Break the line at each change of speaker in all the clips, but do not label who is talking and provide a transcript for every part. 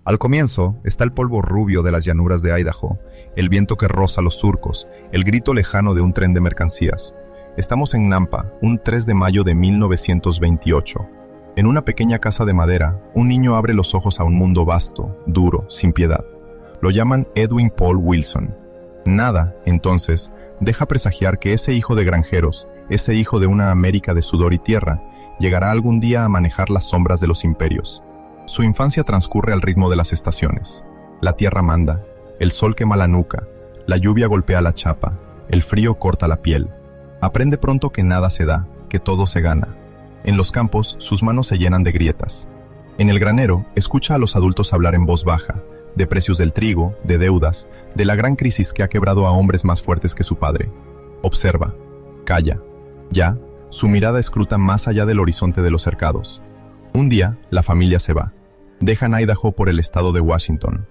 Al comienzo está el polvo rubio de las llanuras de Idaho, el viento que roza los surcos, el grito lejano de un tren de mercancías. Estamos en Nampa, un 3 de mayo de 1928. En una pequeña casa de madera, un niño abre los ojos a un mundo vasto, duro, sin piedad. Lo llaman Edwin Paul Wilson. Nada, entonces, deja presagiar que ese hijo de granjeros, ese hijo de una América de sudor y tierra, llegará algún día a manejar las sombras de los imperios. Su infancia transcurre al ritmo de las estaciones. La tierra manda, el sol quema la nuca, la lluvia golpea la chapa, el frío corta la piel. Aprende pronto que nada se da, que todo se gana. En los campos, sus manos se llenan de grietas. En el granero, escucha a los adultos hablar en voz baja, de precios del trigo, de deudas, de la gran crisis que ha quebrado a hombres más fuertes que su padre. Observa, calla. Ya, su mirada escruta más allá del horizonte de los cercados. Un día, la familia se va. Dejan Idaho por el estado de Washington.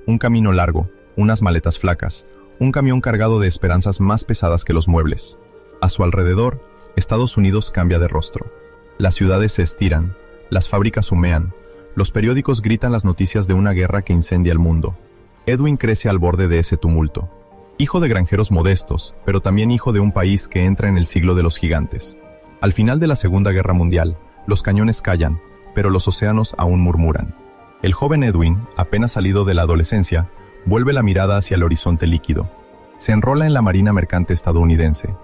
Un camino largo, unas maletas flacas, un camión cargado de esperanzas más pesadas que los muebles. A su alrededor, Estados Unidos cambia de rostro. Las ciudades se estiran, las fábricas humean, los periódicos gritan las noticias de una guerra que incendia el mundo. Edwin crece al borde de ese tumulto. Hijo de granjeros modestos, pero también hijo de un país que entra en el siglo de los gigantes. Al final de la Segunda Guerra Mundial, los cañones callan, pero los océanos aún murmuran. El joven Edwin, apenas salido de la adolescencia, vuelve la mirada hacia el horizonte líquido. Se enrola en la Marina Mercante estadounidense.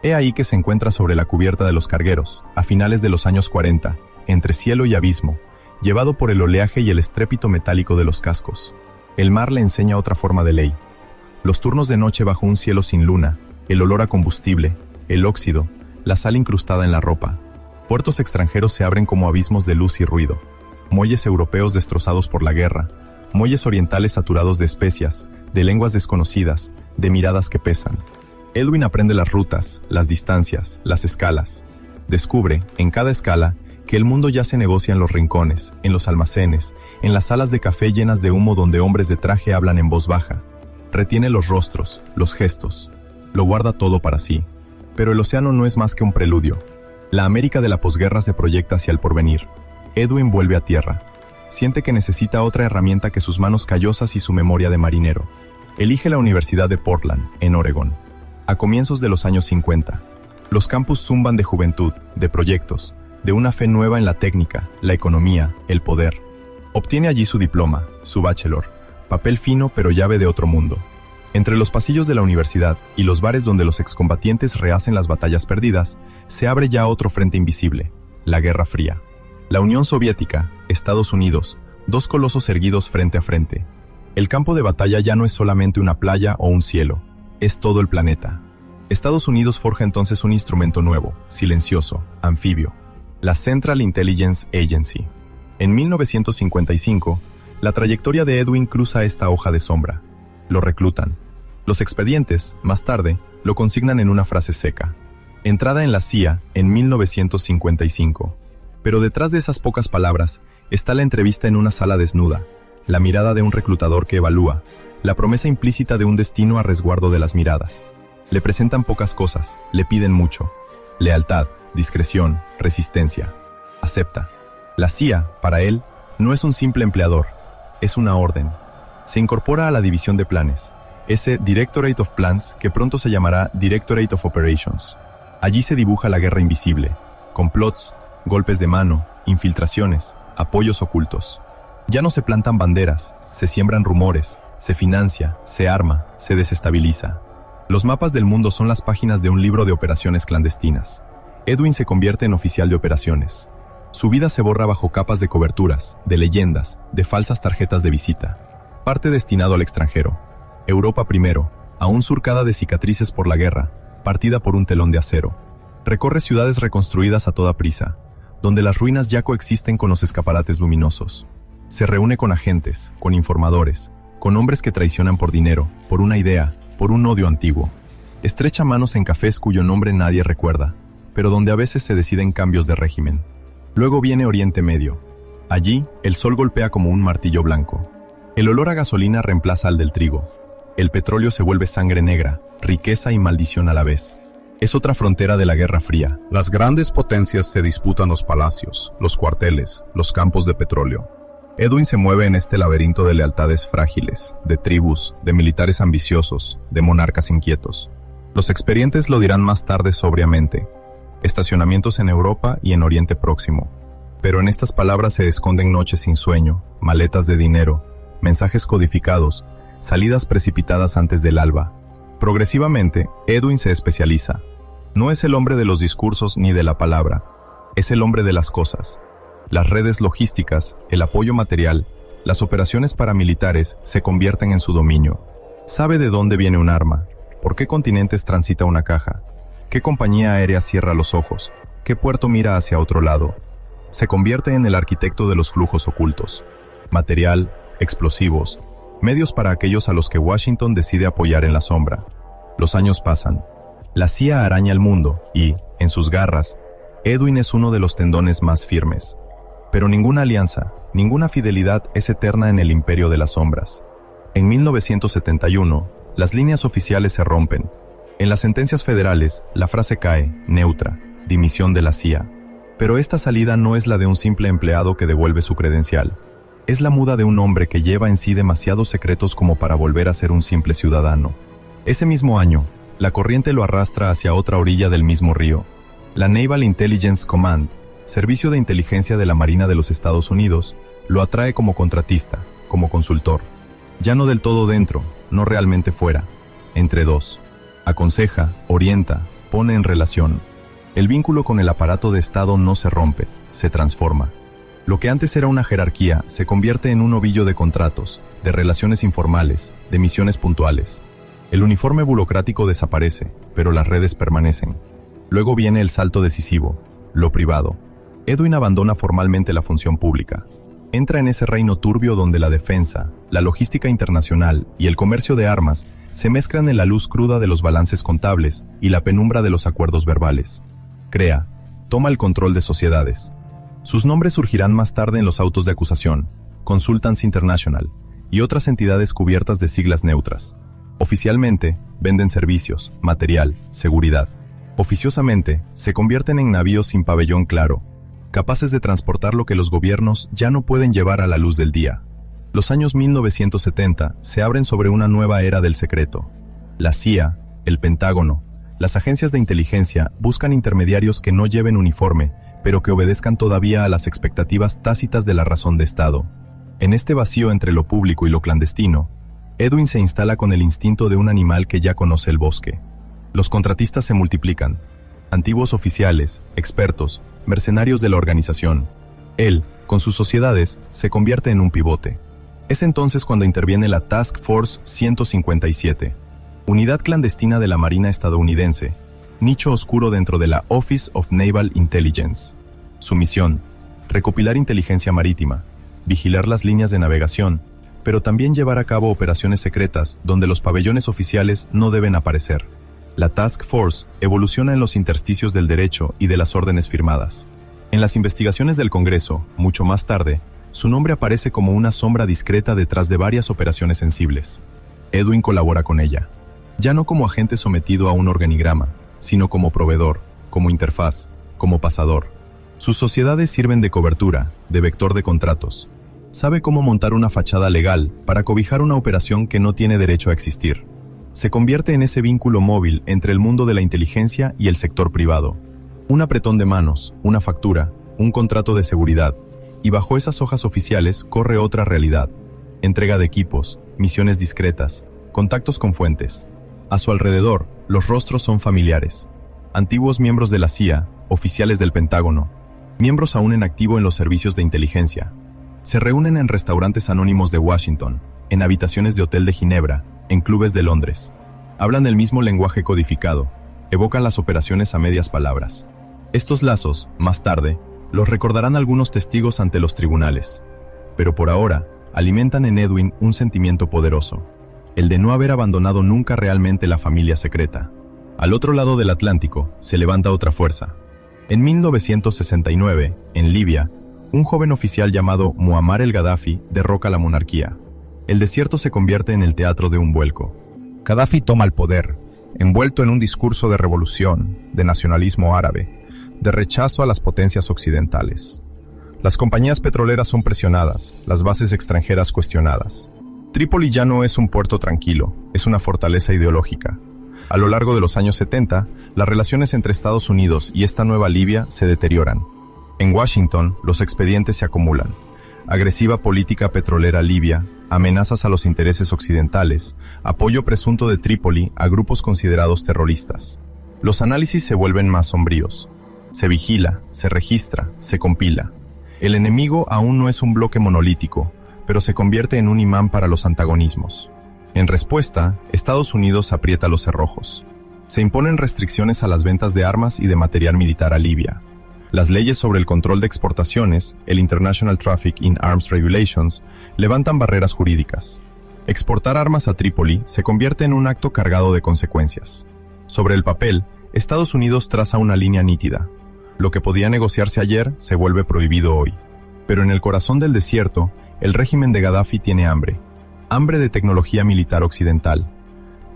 He ahí que se encuentra sobre la cubierta de los cargueros, a finales de los años 40, entre cielo y abismo, llevado por el oleaje y el estrépito metálico de los cascos. El mar le enseña otra forma de ley. Los turnos de noche bajo un cielo sin luna, el olor a combustible, el óxido, la sal incrustada en la ropa. Puertos extranjeros se abren como abismos de luz y ruido. Muelles europeos destrozados por la guerra, muelles orientales saturados de especias, de lenguas desconocidas, de miradas que pesan. Edwin aprende las rutas, las distancias, las escalas. Descubre, en cada escala, que el mundo ya se negocia en los rincones, en los almacenes, en las salas de café llenas de humo donde hombres de traje hablan en voz baja. Retiene los rostros, los gestos. Lo guarda todo para sí. Pero el océano no es más que un preludio. La América de la posguerra se proyecta hacia el porvenir. Edwin vuelve a tierra. Siente que necesita otra herramienta que sus manos callosas y su memoria de marinero. Elige la Universidad de Portland, en Oregón. A comienzos de los años 50, los campus zumban de juventud, de proyectos, de una fe nueva en la técnica, la economía, el poder. Obtiene allí su diploma, su bachelor, papel fino pero llave de otro mundo. Entre los pasillos de la universidad y los bares donde los excombatientes rehacen las batallas perdidas, se abre ya otro frente invisible, la Guerra Fría. La Unión Soviética, Estados Unidos, dos colosos erguidos frente a frente. El campo de batalla ya no es solamente una playa o un cielo, es todo el planeta. Estados Unidos forja entonces un instrumento nuevo, silencioso, anfibio, la Central Intelligence Agency. En 1955, la trayectoria de Edwin cruza esta hoja de sombra. Lo reclutan. Los expedientes, más tarde, lo consignan en una frase seca. Entrada en la CIA en 1955. Pero detrás de esas pocas palabras está la entrevista en una sala desnuda, la mirada de un reclutador que evalúa, la promesa implícita de un destino a resguardo de las miradas. Le presentan pocas cosas, le piden mucho. Lealtad, discreción, resistencia. Acepta. La CIA, para él, no es un simple empleador, es una orden. Se incorpora a la división de planes, ese Directorate of Plans que pronto se llamará Directorate of Operations. Allí se dibuja la guerra invisible, complots, golpes de mano, infiltraciones, apoyos ocultos. Ya no se plantan banderas, se siembran rumores, se financia, se arma, se desestabiliza. Los mapas del mundo son las páginas de un libro de operaciones clandestinas. Edwin se convierte en oficial de operaciones. Su vida se borra bajo capas de coberturas, de leyendas, de falsas tarjetas de visita. Parte destinado al extranjero. Europa primero, aún surcada de cicatrices por la guerra, partida por un telón de acero. Recorre ciudades reconstruidas a toda prisa, donde las ruinas ya coexisten con los escaparates luminosos. Se reúne con agentes, con informadores, con hombres que traicionan por dinero, por una idea, por un odio antiguo. Estrecha manos en cafés cuyo nombre nadie recuerda, pero donde a veces se deciden cambios de régimen. Luego viene Oriente Medio. Allí, el sol golpea como un martillo blanco. El olor a gasolina reemplaza al del trigo. El petróleo se vuelve sangre negra, riqueza y maldición a la vez. Es otra frontera de la Guerra Fría.
Las grandes potencias se disputan los palacios, los cuarteles, los campos de petróleo.
Edwin se mueve en este laberinto de lealtades frágiles, de tribus, de militares ambiciosos, de monarcas inquietos. Los experientes lo dirán más tarde sobriamente. Estacionamientos en Europa y en Oriente Próximo. Pero en estas palabras se esconden noches sin sueño, maletas de dinero, mensajes codificados, salidas precipitadas antes del alba. Progresivamente, Edwin se especializa. No es el hombre de los discursos ni de la palabra, es el hombre de las cosas. Las redes logísticas, el apoyo material, las operaciones paramilitares se convierten en su dominio. Sabe de dónde viene un arma, por qué continentes transita una caja, qué compañía aérea cierra los ojos, qué puerto mira hacia otro lado. Se convierte en el arquitecto de los flujos ocultos. Material, explosivos, medios para aquellos a los que Washington decide apoyar en la sombra. Los años pasan. La CIA araña el mundo y, en sus garras, Edwin es uno de los tendones más firmes. Pero ninguna alianza, ninguna fidelidad es eterna en el imperio de las sombras. En 1971, las líneas oficiales se rompen. En las sentencias federales, la frase cae, neutra, dimisión de la CIA. Pero esta salida no es la de un simple empleado que devuelve su credencial. Es la muda de un hombre que lleva en sí demasiados secretos como para volver a ser un simple ciudadano. Ese mismo año, la corriente lo arrastra hacia otra orilla del mismo río. La Naval Intelligence Command, Servicio de Inteligencia de la Marina de los Estados Unidos, lo atrae como contratista, como consultor. Ya no del todo dentro, no realmente fuera. Entre dos. Aconseja, orienta, pone en relación. El vínculo con el aparato de Estado no se rompe, se transforma. Lo que antes era una jerarquía se convierte en un ovillo de contratos, de relaciones informales, de misiones puntuales. El uniforme burocrático desaparece, pero las redes permanecen. Luego viene el salto decisivo, lo privado. Edwin abandona formalmente la función pública. Entra en ese reino turbio donde la defensa, la logística internacional y el comercio de armas se mezclan en la luz cruda de los balances contables y la penumbra de los acuerdos verbales. Crea, toma el control de sociedades. Sus nombres surgirán más tarde en los autos de acusación, Consultants International y otras entidades cubiertas de siglas neutras. Oficialmente, venden servicios, material, seguridad. Oficiosamente, se convierten en navíos sin pabellón claro, capaces de transportar lo que los gobiernos ya no pueden llevar a la luz del día. Los años 1970 se abren sobre una nueva era del secreto. La CIA, el Pentágono, las agencias de inteligencia buscan intermediarios que no lleven uniforme, pero que obedezcan todavía a las expectativas tácitas de la razón de Estado. En este vacío entre lo público y lo clandestino, Edwin se instala con el instinto de un animal que ya conoce el bosque. Los contratistas se multiplican. Antiguos oficiales, expertos, mercenarios de la organización. Él, con sus sociedades, se convierte en un pivote. Es entonces cuando interviene la Task Force 157, unidad clandestina de la Marina estadounidense, nicho oscuro dentro de la Office of Naval Intelligence. Su misión, recopilar inteligencia marítima, vigilar las líneas de navegación, pero también llevar a cabo operaciones secretas donde los pabellones oficiales no deben aparecer. La Task Force evoluciona en los intersticios del derecho y de las órdenes firmadas. En las investigaciones del Congreso, mucho más tarde, su nombre aparece como una sombra discreta detrás de varias operaciones sensibles. Edwin colabora con ella, ya no como agente sometido a un organigrama, sino como proveedor, como interfaz, como pasador. Sus sociedades sirven de cobertura, de vector de contratos. Sabe cómo montar una fachada legal para cobijar una operación que no tiene derecho a existir. Se convierte en ese vínculo móvil entre el mundo de la inteligencia y el sector privado. Un apretón de manos, una factura, un contrato de seguridad, y bajo esas hojas oficiales corre otra realidad. Entrega de equipos, misiones discretas, contactos con fuentes. A su alrededor, los rostros son familiares. Antiguos miembros de la CIA, oficiales del Pentágono, miembros aún en activo en los servicios de inteligencia. Se reúnen en restaurantes anónimos de Washington, en habitaciones de hotel de Ginebra, en clubes de Londres. Hablan el mismo lenguaje codificado, evocan las operaciones a medias palabras. Estos lazos, más tarde, los recordarán algunos testigos ante los tribunales. Pero por ahora, alimentan en Edwin un sentimiento poderoso, el de no haber abandonado nunca realmente la familia secreta. Al otro lado del Atlántico, se levanta otra fuerza. En 1969, en Libia, un joven oficial llamado Muammar el-Gaddafi derroca la monarquía. El desierto se convierte en el teatro de un vuelco.
Gaddafi toma el poder,
envuelto en un discurso de revolución, de nacionalismo árabe, de rechazo a las potencias occidentales. Las compañías petroleras son presionadas, las bases extranjeras cuestionadas. Trípoli ya no es un puerto tranquilo, es una fortaleza ideológica. A lo largo de los años 70, las relaciones entre Estados Unidos y esta nueva Libia se deterioran. En Washington, los expedientes se acumulan. Agresiva política petrolera libia, amenazas a los intereses occidentales, apoyo presunto de Trípoli a grupos considerados terroristas. Los análisis se vuelven más sombríos. Se vigila, se registra, se compila. El enemigo aún no es un bloque monolítico, pero se convierte en un imán para los antagonismos. En respuesta, Estados Unidos aprieta los cerrojos. Se imponen restricciones a las ventas de armas y de material militar a Libia. Las leyes sobre el control de exportaciones, el International Traffic in Arms Regulations, levantan barreras jurídicas. Exportar armas a Trípoli se convierte en un acto cargado de consecuencias. Sobre el papel, Estados Unidos traza una línea nítida. Lo que podía negociarse ayer se vuelve prohibido hoy. Pero en el corazón del desierto, el régimen de Gaddafi tiene hambre. Hambre de tecnología militar occidental.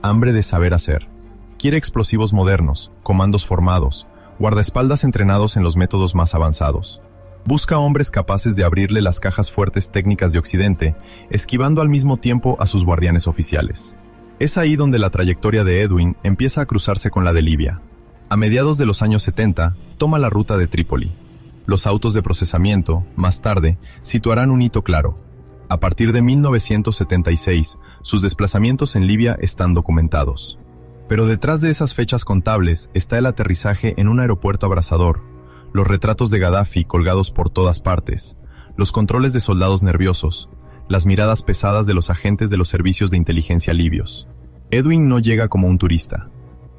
Hambre de saber hacer. Quiere explosivos modernos, comandos formados, guardaespaldas entrenados en los métodos más avanzados. Busca hombres capaces de abrirle las cajas fuertes técnicas de Occidente, esquivando al mismo tiempo a sus guardianes oficiales. Es ahí donde la trayectoria de Edwin empieza a cruzarse con la de Libia. A mediados de los años 70, toma la ruta de Trípoli. Los autos de procesamiento, más tarde, situarán un hito claro. A partir de 1976, sus desplazamientos en Libia están documentados. Pero detrás de esas fechas contables está el aterrizaje en un aeropuerto abrasador, los retratos de Gaddafi colgados por todas partes, los controles de soldados nerviosos, las miradas pesadas de los agentes de los servicios de inteligencia libios. Edwin no llega como un turista,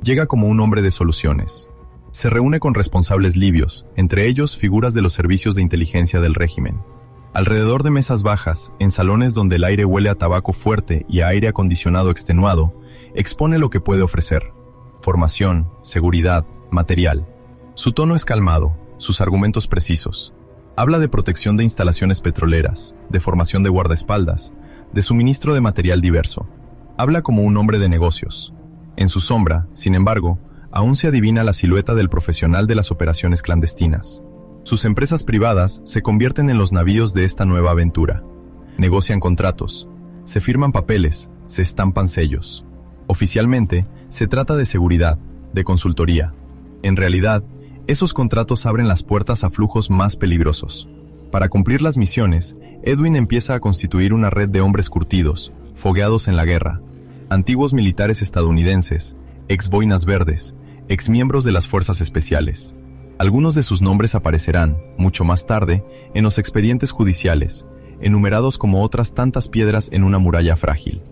llega como un hombre de soluciones. Se reúne con responsables libios, entre ellos figuras de los servicios de inteligencia del régimen. Alrededor de mesas bajas, en salones donde el aire huele a tabaco fuerte y a aire acondicionado extenuado, expone lo que puede ofrecer: formación, seguridad, material. Su tono es calmado, sus argumentos precisos. Habla de protección de instalaciones petroleras, de formación de guardaespaldas, de suministro de material diverso. Habla como un hombre de negocios. En su sombra, sin embargo, aún se adivina la silueta del profesional de las operaciones clandestinas. Sus empresas privadas se convierten en los navíos de esta nueva aventura. Negocian contratos, se firman papeles, se estampan sellos. Oficialmente, se trata de seguridad, de consultoría. En realidad, esos contratos abren las puertas a flujos más peligrosos. Para cumplir las misiones, Edwin empieza a constituir una red de hombres curtidos, fogueados en la guerra, antiguos militares estadounidenses, ex boinas verdes, ex miembros de las fuerzas especiales. Algunos de sus nombres aparecerán, mucho más tarde, en los expedientes judiciales, enumerados como otras tantas piedras en una muralla frágil.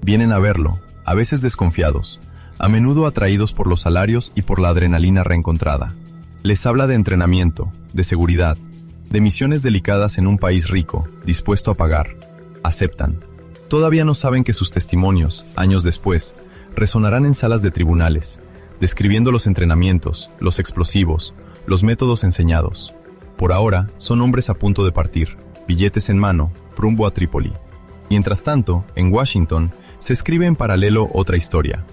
Vienen a verlo, a veces desconfiados, a menudo atraídos por los salarios y por la adrenalina reencontrada. Les habla de entrenamiento, de seguridad, de misiones delicadas en un país rico, dispuesto a pagar. Aceptan. Todavía no saben que sus testimonios, años después, resonarán en salas de tribunales, describiendo los entrenamientos, los explosivos, los métodos enseñados. Por ahora, son hombres a punto de partir, billetes en mano, rumbo a Trípoli. Mientras tanto, en Washington, se escribe en paralelo otra historia.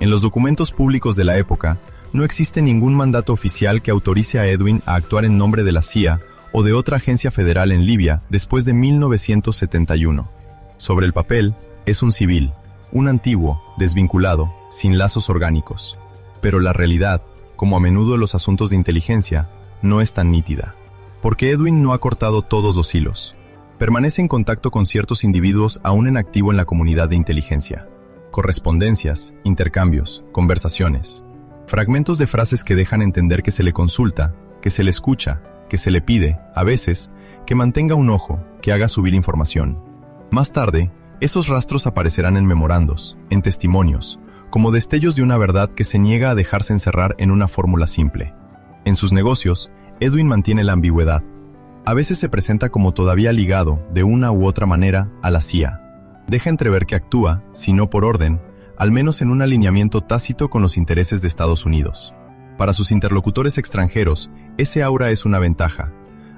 En los documentos públicos de la época, no existe ningún mandato oficial que autorice a Edwin a actuar en nombre de la CIA o de otra agencia federal en Libia después de 1971. Sobre el papel, es un civil, un antiguo, desvinculado, sin lazos orgánicos. Pero la realidad, como a menudo los asuntos de inteligencia, no es tan nítida. Porque Edwin no ha cortado todos los hilos. Permanece en contacto con ciertos individuos aún en activo en la comunidad de inteligencia. Correspondencias, intercambios, conversaciones. Fragmentos de frases que dejan entender que se le consulta, que se le escucha, que se le pide, a veces, que mantenga un ojo, que haga subir información. Más tarde, esos rastros aparecerán en memorandos, en testimonios, como destellos de una verdad que se niega a dejarse encerrar en una fórmula simple. En sus negocios, Edwin mantiene la ambigüedad. A veces se presenta como todavía ligado, de una u otra manera, a la CIA. Deja entrever que actúa, si no por orden, al menos en un alineamiento tácito con los intereses de Estados Unidos. Para sus interlocutores extranjeros, ese aura es una ventaja.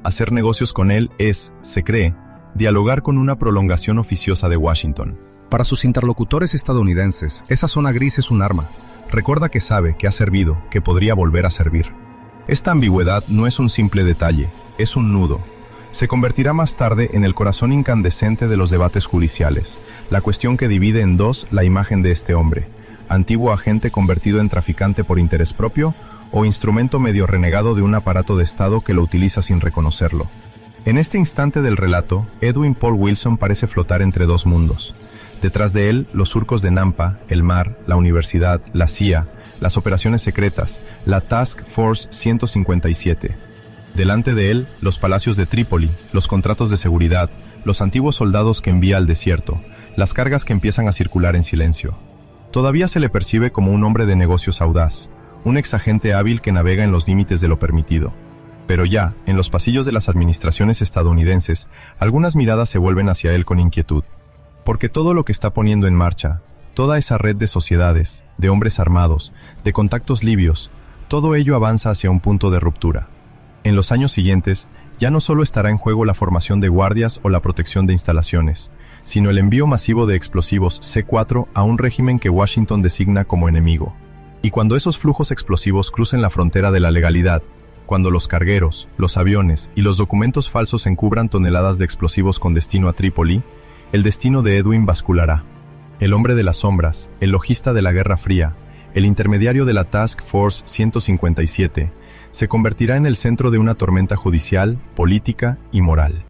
Hacer negocios con él es, se cree, dialogar con una prolongación oficiosa de Washington.
Para sus interlocutores estadounidenses, esa zona gris es un arma. Recuerda que sabe, que ha servido, que podría volver a servir.
Esta ambigüedad no es un simple detalle, es un nudo. Se convertirá más tarde en el corazón incandescente de los debates judiciales, la cuestión que divide en dos la imagen de este hombre, antiguo agente convertido en traficante por interés propio o instrumento medio renegado de un aparato de Estado que lo utiliza sin reconocerlo. En este instante del relato, Edwin Paul Wilson parece flotar entre dos mundos. Detrás de él, los surcos de Nampa, el mar, la universidad, la CIA, las operaciones secretas, la Task Force 157. Delante de él, los palacios de Trípoli, los contratos de seguridad, los antiguos soldados que envía al desierto, las cargas que empiezan a circular en silencio. Todavía se le percibe como un hombre de negocios audaz, un exagente hábil que navega en los límites de lo permitido. Pero ya, en los pasillos de las administraciones estadounidenses, algunas miradas se vuelven hacia él con inquietud. Porque todo lo que está poniendo en marcha, toda esa red de sociedades, de hombres armados, de contactos libios, todo ello avanza hacia un punto de ruptura. En los años siguientes, ya no solo estará en juego la formación de guardias o la protección de instalaciones, sino el envío masivo de explosivos C-4 a un régimen que Washington designa como enemigo. Y cuando esos flujos explosivos crucen la frontera de la legalidad, cuando los cargueros, los aviones y los documentos falsos encubran toneladas de explosivos con destino a Trípoli, el destino de Edwin basculará. El hombre de las sombras, el logista de la Guerra Fría, el intermediario de la Task Force 157, se convertirá en el centro de una tormenta judicial, política y moral.